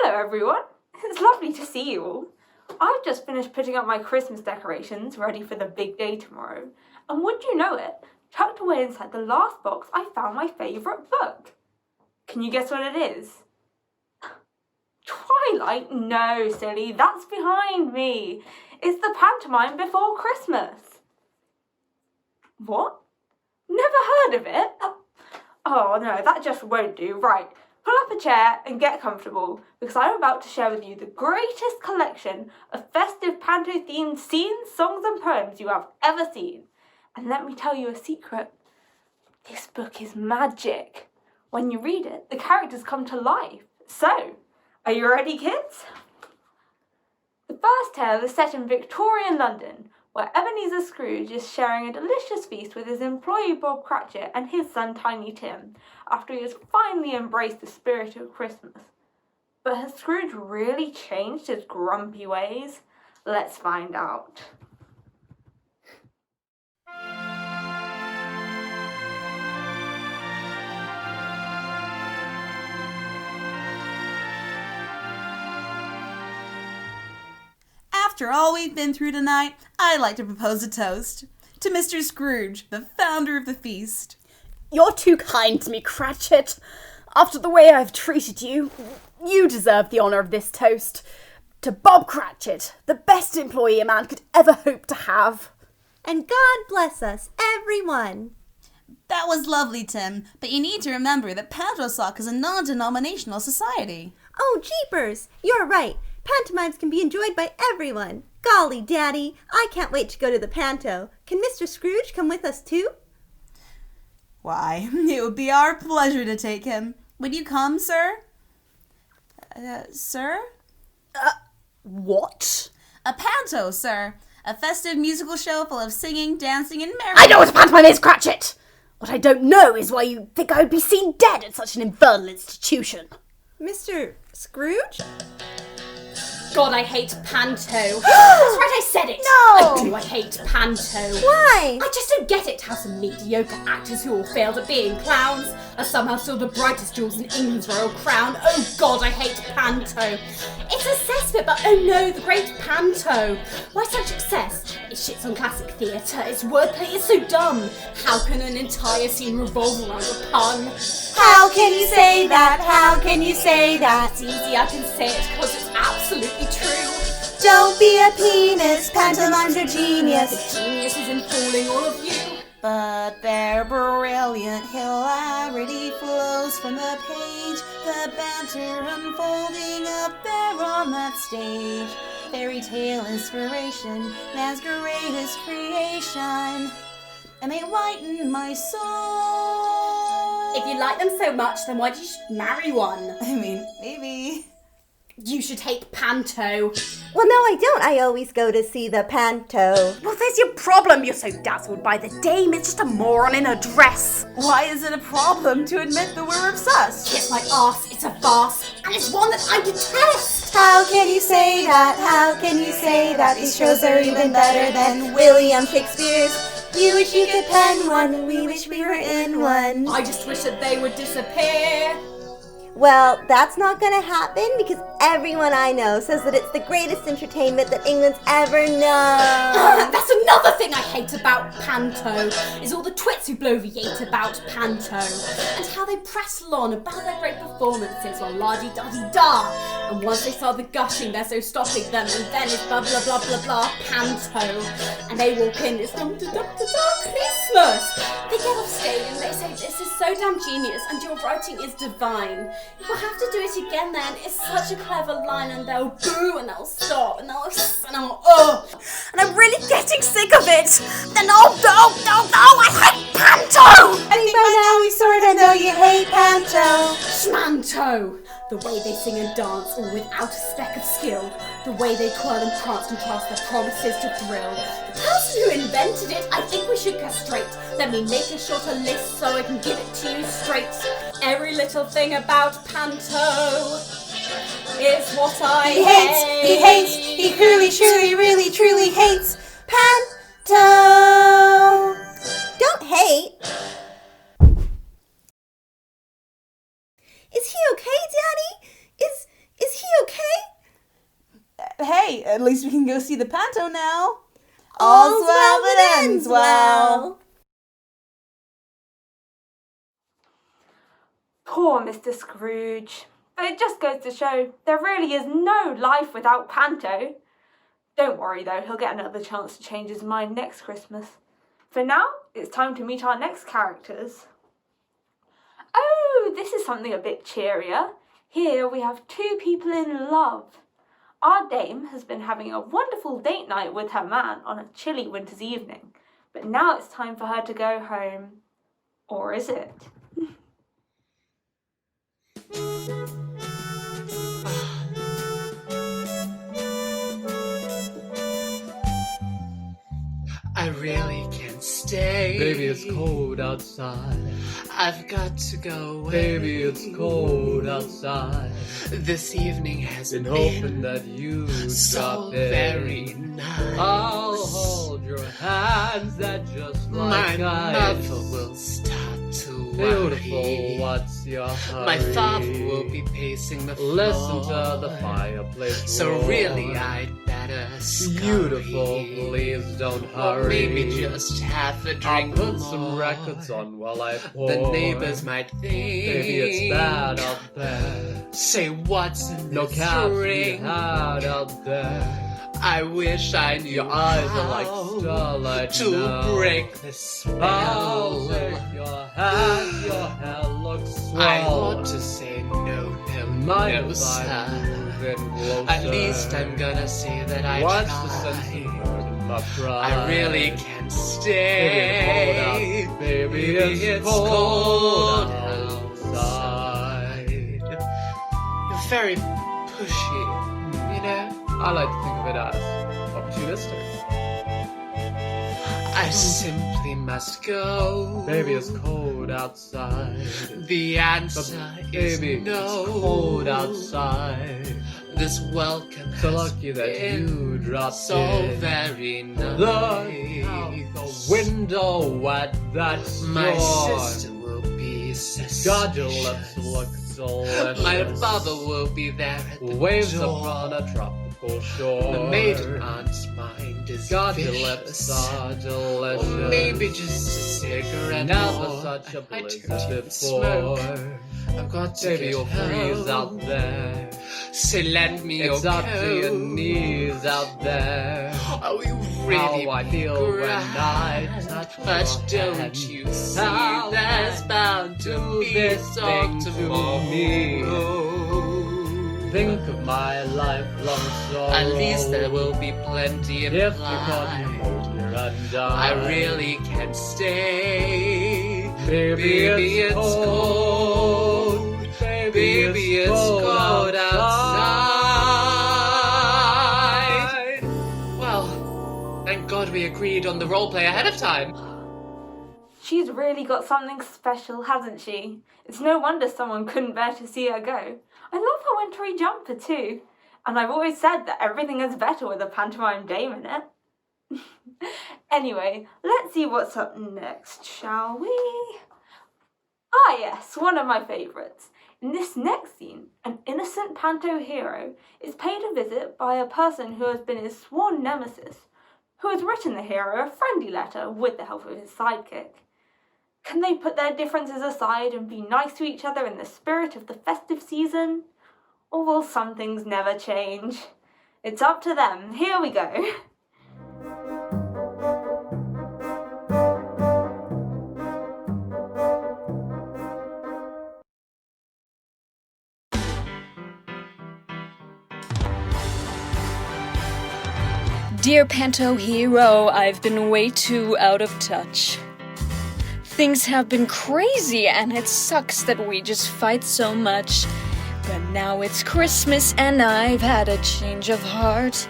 Hello everyone, it's lovely to see you all. I've just finished putting up my Christmas decorations ready for the big day tomorrow, and would you know it, tucked away inside the last box I found my favourite book. Can you guess what it is? Twilight? No, silly, that's behind me. It's the pantomime before Christmas. What? Never heard of it? Oh no, that just won't do. Right, pull up a chair and get comfortable, because I'm about to share with you the greatest collection of festive Panto-themed scenes, songs and poems you have ever seen. And let me tell you a secret. This book is magic. When you read it, the characters come to life. So, are you ready, kids? The first tale is set in Victorian London, where Ebenezer Scrooge is sharing a delicious feast with his employee Bob Cratchit and his son Tiny Tim, after he has finally embraced the spirit of Christmas. But has Scrooge really changed his grumpy ways? Let's find out. After all we've been through tonight, I'd like to propose a toast to Mr. Scrooge, the founder of the feast. You're too kind to me, Cratchit. After the way I've treated you, you deserve the honour of this toast. To Bob Cratchit, the best employee a man could ever hope to have. And God bless us, everyone. That was lovely, Tim, but you need to remember that Pantosoc is a non-denominational society. Oh, jeepers, you're right. Pantomimes can be enjoyed by everyone. Golly, Daddy, I can't wait to go to the Panto. Can Mr. Scrooge come with us too? Why, it would be our pleasure to take him. Would you come, sir? Sir? What? A panto, sir. A festive musical show full of singing, dancing, and merriment. I know what a pantomime is, Cratchit! What I don't know is why you think I would be seen dead at such an infernal institution. Mr. Scrooge? God, I hate Panto. That's right, I said it. No! I hate Panto. Why? I just don't get it how some mediocre actors who all failed at being clowns are somehow still the brightest jewels in England's royal crown. Oh God, I hate Panto. It's a cesspit, but oh no, the great Panto. Why such excess? It shits on classic theatre. Its wordplay is so dumb. How can an entire scene revolve around a pun? How can you say that? How can you say that? It's easy, I can say it because it's absolutely true. Don't be a penis, pantomimes are genius. The genius is in fooling all of you. But their brilliant hilarity flows from the page, the banter unfolding up there on that stage. Fairy tale inspiration, man's greatest creation, and they lighten my soul. If you like them so much, then why do you marry one? I mean, maybe. You should hate Panto. Well, no, I don't. I always go to see the Panto. Well, there's your problem. You're so dazzled by the dame. It's just a moron in a dress. Why is it a problem to admit that we're obsessed? Kiss my arse, it's a farce, and it's one that I detest. How can you say that? How can you say that? These shows are even better than William Shakespeare's. You wish you could pen one, and we wish we were in one. I just wish that they would disappear. Well, that's not going to happen because everyone I know says that it's the greatest entertainment that England's ever known. That's another thing I hate about Panto, is all the twits who bloviate about Panto, and how they prattle on about their great performances while la-di-da-di-da, and once they start the gushing, they're so stopping them, and then it's blah blah blah blah blah Panto, and they walk in, it's dum-da-dum-da-da Christmas. They get off stage and they say, this is so damn genius, and your writing is divine. We'll have to do it again then. It's such a clever line, and they'll boo and they'll stop and they'll And I'm really getting sick of it. No, I hate Panto. I think by now we sort of know you hate Panto. Schmanto! The way they sing and dance, all without a speck of skill. The way they twirl and prance contrast their promises to thrill. The person who invented it, I think we should castrate. Let me make a shorter list so I can give it to you straight. Every little thing about Panto is what I hate. He clearly, surely, really, truly hates Panto. Don't hate. Is he okay, Daddy? Is he go see the Panto now. All's well that ends well. Poor Mr. Scrooge. But it just goes to show there really is no life without Panto. Don't worry though, he'll get another chance to change his mind next Christmas. For now, it's time to meet our next characters. Oh, this is something a bit cheerier. Here we have two people in love. Our dame has been having a wonderful date night with her man on a chilly winter's evening, but now it's time for her to go home. Or is it? I really can't stay. Baby, it's cold outside. I've got to go away. Baby, it's cold outside. This evening has Been been hoping that you'd so drop in. very nice. I'll hold your hands that just like My ice. mother will start to Beautiful, worry. what's your hurry? My father will be pacing the floor. Listen to the fireplace So roar. really I'd better scurry. Beautiful, please don't hurry. Or maybe just have a I'll drink put some more. records on while I pour. The neighbors might think Baby, it's bad out there. Say what's in No this cats to be drink? had out there. I wish I knew Your eyes are like how starlight to now. break the spell. I'll take your hand, your hair looks swell. I ought to say no, Mind no, if I sir. move in closer? At least I'm gonna say that I What's the sense of tried. hurting my pride? I really can't stay. Baby, it's cold outside. You're very pushy, you know? I like to think of it as opportunistic. I simply must go. Baby, it's cold outside. The answer is Baby, no. it's cold outside. This welcome So has lucky that been you dropped so in. very Look nice. out the window at that My door. sister will be suspicious. God, your lips look delicious. My father will be there at the Waves door. upon a tropical shore. The maiden aunt's mind is God, your vicious. lips are delicious. Or maybe just a cigarette Never more. such a I blizzard don't even before. smoke. I've got to Baby, get you'll freeze home. out there. Say, lend me It's your up coat. to your knees out there. Oh, you really How I be feel when grand. I touch But your don't hand. you see How there's I bound to do be this some thing to me. tomorrow. Think of my lifelong sorrow. At least there will be plenty If you caught implied. me hold your undone. I really can't stay. Baby, it's cold. Baby, it's cold outside. Well, thank God we agreed on the roleplay ahead of time. She's really got something special, hasn't she? It's no wonder someone couldn't bear to see her go. I love her wintry jumper too. And I've always said that everything is better with a pantomime dame in it. Anyway, let's see what's up next, shall we? Ah yes, one of my favourites. In this next scene, an innocent Panto hero is paid a visit by a person who has been his sworn nemesis, who has written the hero a friendly letter with the help of his sidekick. Can they put their differences aside and be nice to each other in the spirit of the festive season? Or will some things never change? It's up to them. Here we go. Dear Panto hero, I've been way too out of touch. Things have been crazy and it sucks that we just fight so much. But now it's Christmas and I've had a change of heart.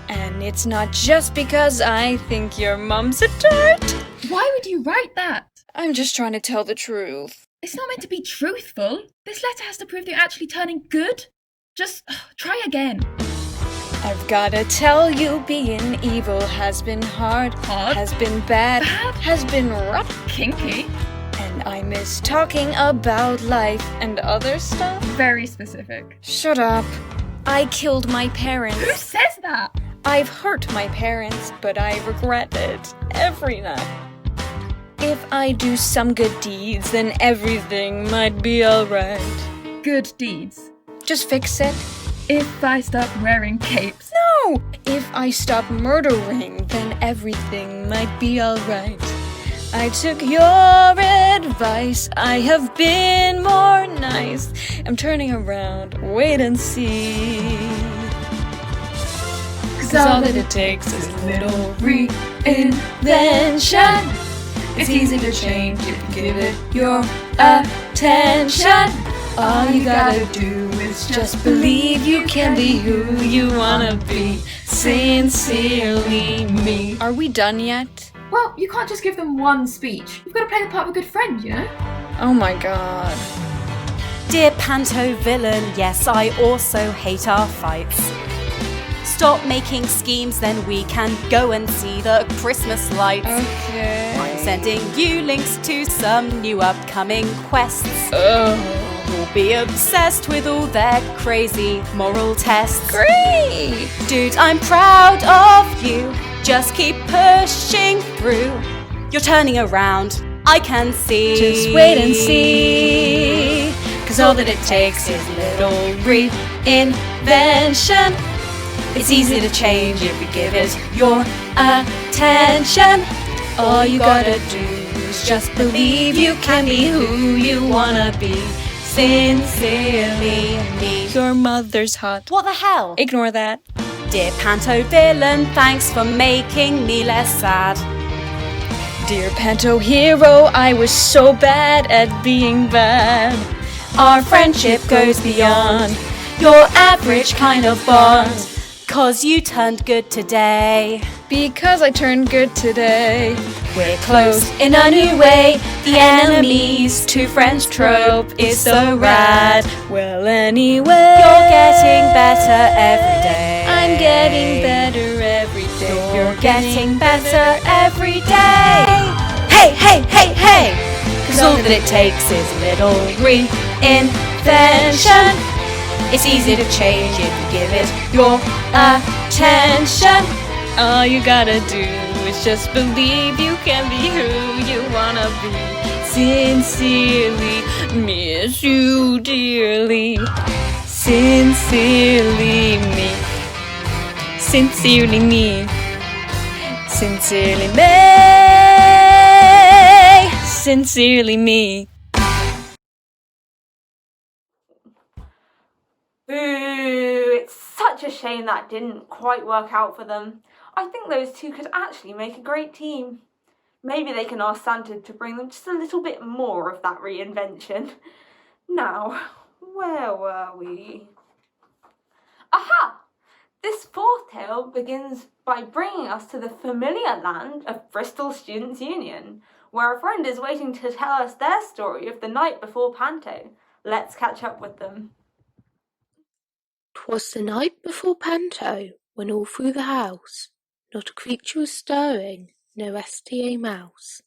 And it's not just because I think your mom's a tart. Why would you write that? I'm just trying to tell the truth. It's not meant to be truthful. This letter has to prove that you're actually turning good. Just try again. I've gotta tell you, being evil has been hard, Hard? has been bad, Bad? has been rough. Kinky? And I miss talking about life and other stuff. Very specific. Shut up. I killed my Who parents. says that? I've hurt my parents, but I regret it every night. If I do some good deeds, then everything might be alright. Good deeds. Just fix it. If I stop wearing capes. No! If I stop murdering, then everything might be alright. I took your advice, I have been more nice. I'm turning around, wait and see. 'Cause all that it takes is a little reinvention. It's easy to change if you give it your attention. All you gotta do is just believe you can be who you wanna be. Sincerely me. Are we done yet? Well, you can't just give them one speech. You've got to play the part of a good friend, you know? Oh my god. Dear Panto villain, yes, I also hate our fights. Stop making schemes, then we can go and see the Christmas lights. Okay. I'm sending you links to some new upcoming quests. You'll be obsessed with all their crazy moral tests. Great! Dude, I'm proud of you. Just keep pushing through. You're turning around, I can see. Just wait and see. 'Cause all that it takes is little reinvention. It's easy to change if you give it your attention. All you gotta do is just believe you can be who you wanna be. Sincerely me. Your mother's hot. What the hell? Ignore that. Dear Panto villain, thanks for making me less sad. Dear Panto hero, I was so bad at being bad. Our friendship goes beyond your average kind of bond. 'Cause you turned good today. Because I turned good today. We're close in a new way. The enemies to friends trope is so rad. Well, anyway, You're getting better every day. I'm getting better every day. You're getting better every day. Hey, hey, hey, hey! 'Cause all that it takes is a little reinvention. It's easy to change if you give it your attention. All you gotta do is just believe you can be who you wanna be. Sincerely, miss you dearly. Sincerely me. Sincerely me. Sincerely me. Sincerely me. Boo! It's such a shame that didn't quite work out for them. I think those two could actually make a great team. Maybe they can ask Santa to bring them just a little bit more of that reinvention. Now, where were we? Aha! This fourth tale begins by bringing us to the familiar land of Bristol Students' Union, where a friend is waiting to tell us their story of the night before Panto. Let's catch up with them. 'Twas the night before Panto, when all through the house not a creature was stirring, no STA mouse.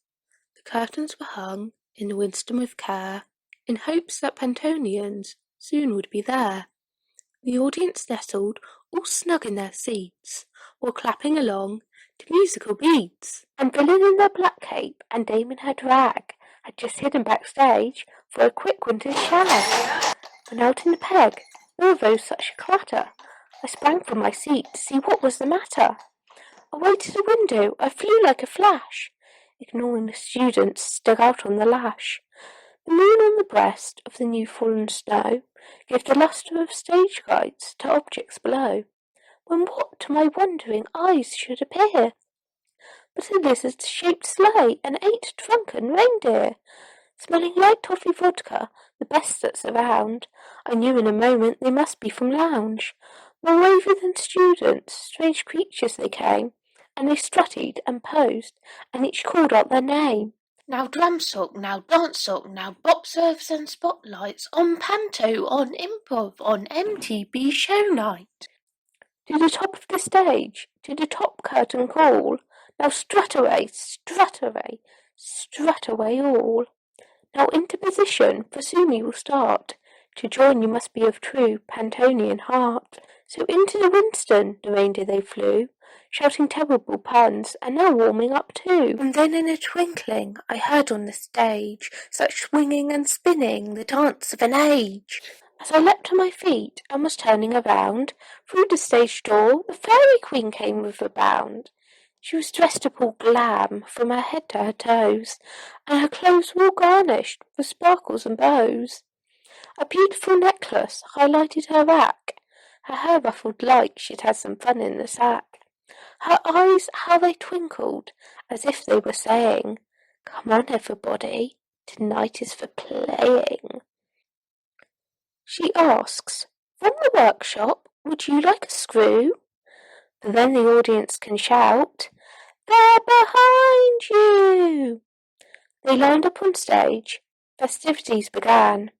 The curtains were hung in the wisdom of care, in hopes that Pantonians soon would be there. The audience nestled all snug in their seats, while clapping along to musical beats. And villain in their black cape and dame in her drag had just hidden backstage for a quick winter's shag. When out in the peg there arose such a clatter, I sprang from my seat to see what was the matter. Away to the window I flew like a flash, ignoring the students stuck out on the lash. The moon on the breast of the new fallen snow gave the lustre of stage lights to objects below, when what to my wondering eyes should appear but a lizard-shaped sleigh and 8 drunken reindeer, smelling like toffee vodka, the best that's around. I knew in a moment they must be from Lounge. More raver than students, strange creatures they came, and they strutted and posed, and each called out their name. Now drumsock, now dancesock, now bop surfs and spotlights, on Panto, on improv, on MTB show night. To the top of the stage, to the top curtain call, now strut away, strut away, strut away all. Now into position, for soon we will start, To join you must be of true Pantonian heart. So into the Winston the reindeer they flew, shouting terrible puns, and now warming up too. And then in a twinkling I heard on the stage such swinging and spinning, the dance of an age. As I leapt to my feet and was turning around, through the stage door the fairy queen came with a bound. She was dressed up all glam from her head to her toes, and her clothes were all garnished with sparkles and bows. A beautiful necklace highlighted her rack, her hair ruffled like she'd had some fun in the sack. Her eyes, how they twinkled, as if they were saying, "Come on, everybody, tonight is for playing." She asks, "From the workshop, would you like a screw?" But then the audience can shout, "They're behind you!" They lined up on stage, festivities began.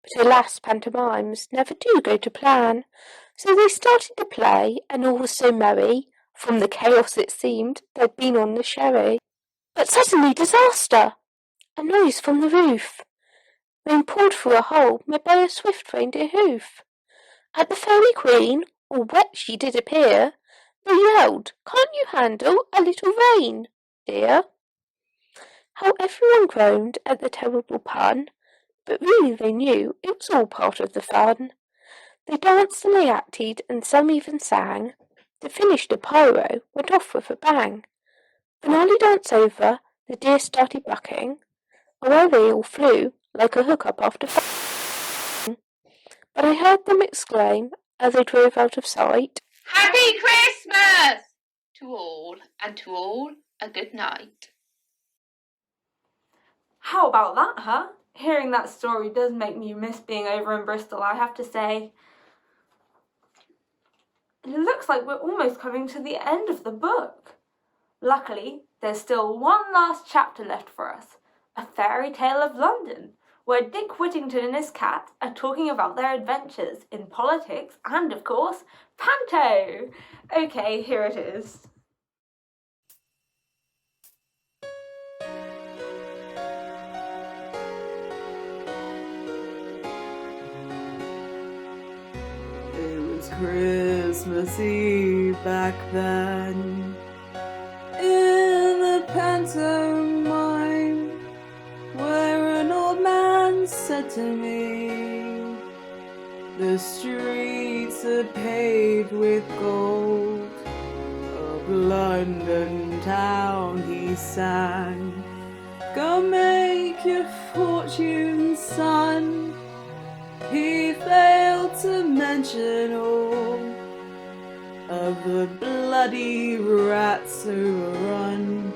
But alas, pantomimes never do go to plan. So they started to play, and all was so merry. From the chaos it seemed they'd been on the sherry. But suddenly disaster! A noise from the roof. Rain poured through a hole made by a swift reindeer hoof. At the fairy queen, all wet she did appear, they yelled, "Can't you handle a little rain, dear?" How everyone groaned at the terrible pun, but really they knew it was all part of the fun. They danced and they acted, and some even sang. To finish, the pyro went off with a bang. Finale dance over, the deer started bucking. Away they all flew, like a hookup after f***ing. But I heard them exclaim, as they drove out of sight, "Happy Christmas! To all, and to all a good night." How about that, huh? Hearing that story does make me miss being over in Bristol, I have to say. It looks like we're almost coming to the end of the book. Luckily, there's still one last chapter left for us, A Fairy Tale of London, where Dick Whittington and his cat are talking about their adventures in politics and, of course, Panto. Okay, here it is. Christmas Eve back then, in the pantomime, where an old man said to me, "The streets are paved with gold of London town," he sang. "Go make your fortune, son." He failed to mention all of the bloody rats overrun.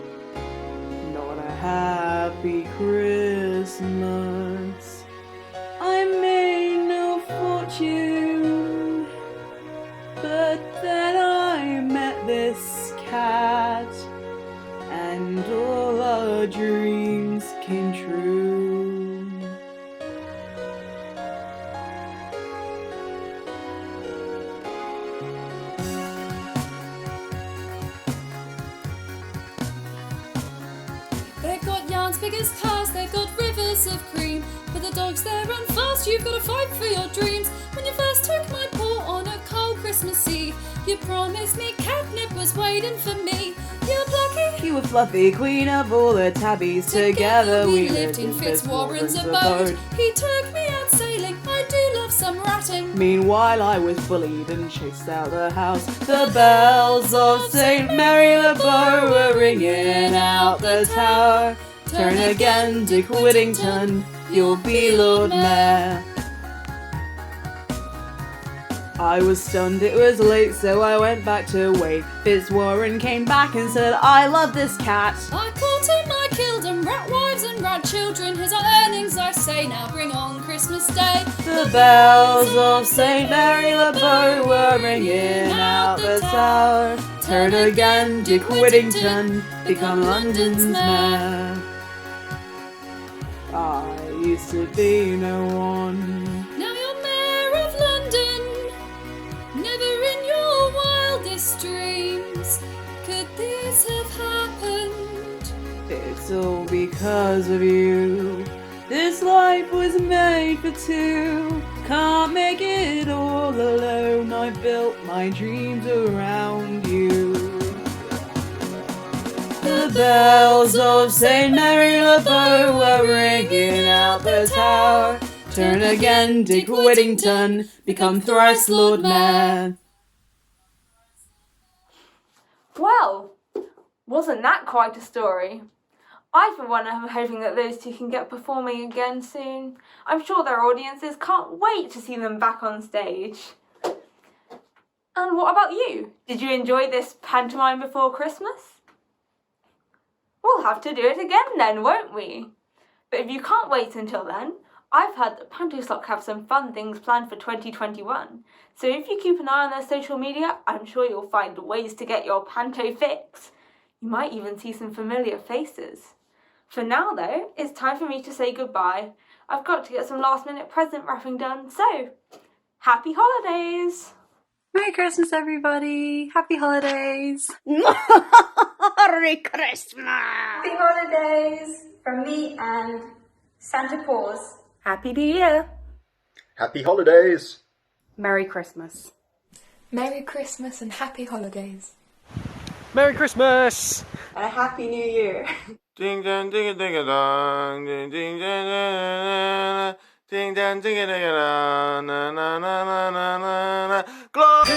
Not a happy Christmas. I made no fortune, but then I met this cat, and all our dreams came true. Biggest cars, they've got rivers of cream. But the dogs there run fast, you've got to fight for your dreams. When you first took my paw on a cold Christmas Eve, you promised me catnip was waiting for me. You're plucky, You were fluffy, queen of all the tabbies. Together we lived in Fitzwarren's abode. He took me out sailing, I do love some ratting. Meanwhile I was bullied and chased out the house. The bells of St. Mary the Bow were ringing out the tower. Turn again, Dick Whittington, you'll be Lord Mayor. I was stunned, it was late, so I went back to wait. Fitzwarren came back and said, "I love this cat." I caught him, I killed him, rat wives and rat children. Here's our earnings, I say, now bring on Christmas Day. The bells of St. Mary the Bow were ringing out the tower. Turn again, Dick Whittington, become London's mayor. I used to be no one. Now you're mayor of London. Never in your wildest dreams could this have happened. It's all because of you. This life was made for two. Can't make it all alone. I built my dreams around you. The bells of St. Mary Le Bow were ringing out the tower. Turn again, Dick Whittington, become thrice Lord Mayor. Well, wasn't that quite a story? I, for one, am hoping that those two can get performing again soon. I'm sure their audiences can't wait to see them back on stage. And what about you? Did you enjoy this pantomime before Christmas? We'll have to do it again then, won't we? But if you can't wait until then, I've heard that Pantosoc have some fun things planned for 2021. So if you keep an eye on their social media, I'm sure you'll find ways to get your panto fix. You might even see some familiar faces. For now though, it's time for me to say goodbye. I've got to get some last minute present wrapping done, so happy holidays! Merry Christmas, everybody! Happy holidays! Merry Christmas! Happy holidays from me and Santa Claus. Happy New Year! Happy holidays! Merry Christmas! Merry Christmas and happy holidays! Merry Christmas! And a Happy New Year! Ding dong ding a ding a dong, ding ding dong, ding dong ding a ding a dong, na na na na na na na. Glory.